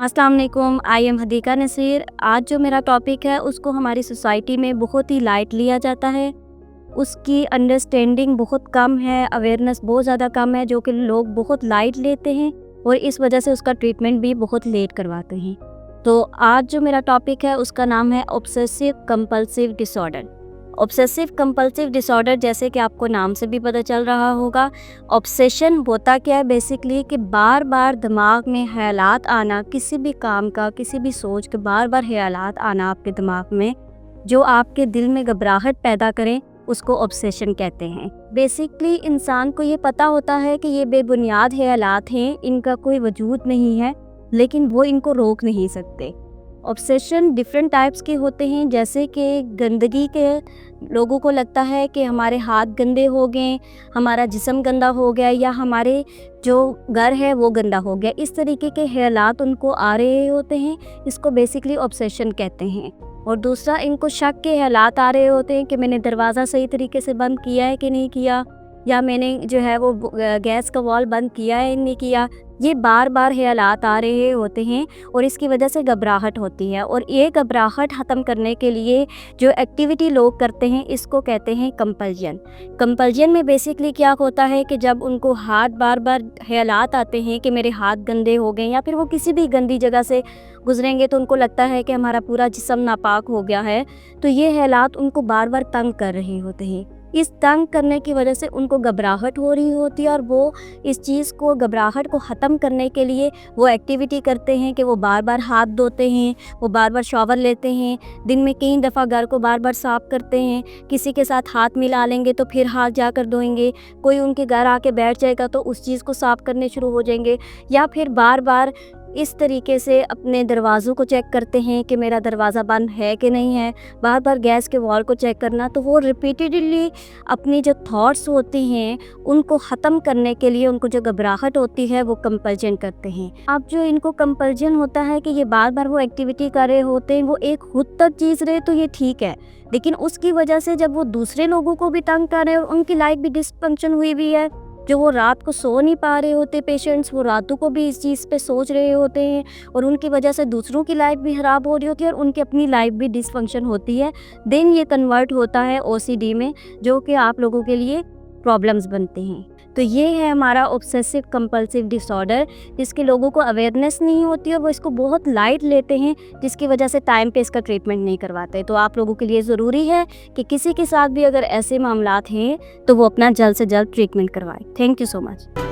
अस्सलाम वालेकुम, I am Hadika Naseer. आज जो मेरा टॉपिक है उसको हमारी सोसाइटी में बहुत ही लाइट लिया जाता है। उसकी अंडरस्टैंडिंग बहुत कम है, अवेयरनेस बहुत ज़्यादा कम है, जो कि लोग बहुत लाइट लेते हैं और इस वजह से उसका ट्रीटमेंट भी बहुत लेट करवाते हैं। तो आज जो मेरा टॉपिक है उसका नाम है obsessive compulsive disorder. Obsessive compulsive disorder, जैसे कि आपको नाम से भी पता चल रहा होगा, ऑब्सेशन होता क्या है बेसिकली कि बार बार दिमाग में ख्यालात आना, किसी भी काम का, किसी भी सोच के बार बार ख्यालात आना आपके दिमाग में, जो आपके दिल में घबराहट पैदा करें, उसको ऑब्सेशन कहते हैं। बेसिकली इंसान को ये पता होता है कि ये बेबुनियाद ख्यालात हैं, इनका कोई वजूद नहीं है, लेकिन वो इनको रोक नहीं सकते। ऑब्सेशन डिफरेंट टाइप्स के होते हैं, जैसे कि गंदगी के लोगों को लगता है कि हमारे हाथ गंदे हो गए, हमारा जिस्म गंदा हो गया, या हमारे जो घर है वो गंदा हो गया। इस तरीके के ख्यालात उनको आ रहे होते हैं, इसको बेसिकली ऑब्सेशन कहते हैं। और दूसरा, इनको शक के ख्यालात आ रहे होते हैं कि मैंने दरवाज़ा सही तरीके से बंद किया है कि नहीं किया, या मैंने जो है वो गैस का वॉल बंद किया है नहीं किया। ये बार बार ख्यालात आ रहे होते हैं और इसकी वजह से घबराहट होती है। और ये घबराहट ख़त्म करने के लिए जो एक्टिविटी लोग करते हैं, इसको कहते हैं कंपल्जन। कंपल्जन में बेसिकली क्या होता है कि जब उनको बार बार ख्यालात आते हैं कि मेरे हाथ गंदे हो गए, या फिर वो किसी भी गंदी जगह से गुजरेंगे तो उनको लगता है कि हमारा पूरा जिस्म नापाक हो गया है, तो ये ख्यालात उनको बार बार तंग कर रहे होते हैं। इस तंग करने की वजह से उनको घबराहट हो रही होती है, और वो इस चीज़ को, घबराहट को ख़त्म करने के लिए वो एक्टिविटी करते हैं कि वो बार बार हाथ धोते हैं, वो बार बार शॉवर लेते हैं, दिन में कई दफ़ा घर को बार बार साफ़ करते हैं। किसी के साथ हाथ मिला लेंगे तो फिर हाथ जाकर धोएंगे, कोई उनके घर आके बैठ जाएगा तो उस चीज़ को साफ़ करने शुरू हो जाएंगे, या फिर बार बार इस तरीके से अपने दरवाज़ों को चेक करते हैं कि मेरा दरवाज़ा बंद है कि नहीं है, बार बार गैस के वॉल को चेक करना। तो वो रिपीटेडली अपनी जो थॉट्स होती हैं उनको ख़त्म करने के लिए, उनको जो घबराहट होती है, वो कंपल्जन करते हैं। अब जो इनको कंपल्जन होता है कि ये बार बार वो एक्टिविटी कर रहे होते हैं, वो एक खुद तक चीज़ रहे तो ये ठीक है, लेकिन उसकी वजह से जब वो दूसरे लोगों को भी तंग कर रहे हैं और उनकी लाइफ भी डिसफंक्शन हुई हुई है, जो वो रात को सो नहीं पा रहे होते पेशेंट्स, वो रातों को भी इस चीज़ पे सोच रहे होते हैं, और उनकी वजह से दूसरों की लाइफ भी ख़राब हो रही होती है और उनकी अपनी लाइफ भी डिसफंक्शन होती है। देन ये कन्वर्ट होता है ओसीडी में, जो कि आप लोगों के लिए प्रॉब्लम्स बनते हैं। तो ये है हमारा ऑब्सेसिव कंपल्सिव डिसऑर्डर, जिसके लोगों को अवेयरनेस नहीं होती है, वो इसको बहुत लाइट लेते हैं, जिसकी वजह से टाइम पे इसका ट्रीटमेंट नहीं करवाते। तो आप लोगों के लिए ज़रूरी है कि किसी के साथ भी अगर ऐसे मामलात हैं तो वो अपना जल्द से जल्द ट्रीटमेंट करवाएं। Thank you so much.